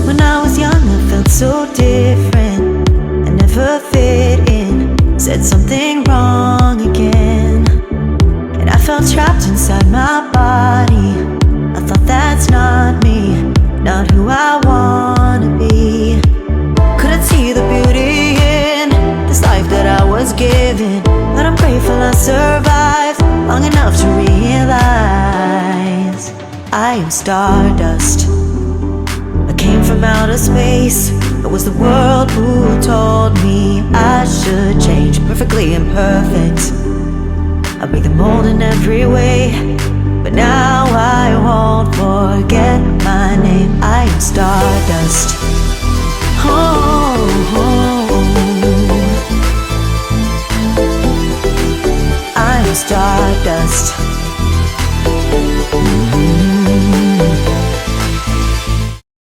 When I was young I felt so different. I never fit in, said something wrong again. And I felt trapped inside my body. I thought that's not me, not who I wanna be. Couldn't see the beauty in this life that I was given, but I'm grateful I survived long enough to realize I am stardust. I came from outer space. It was the world who told me I should change. Perfectly imperfect, I break the mold in every way, but now I won't forget my name. I am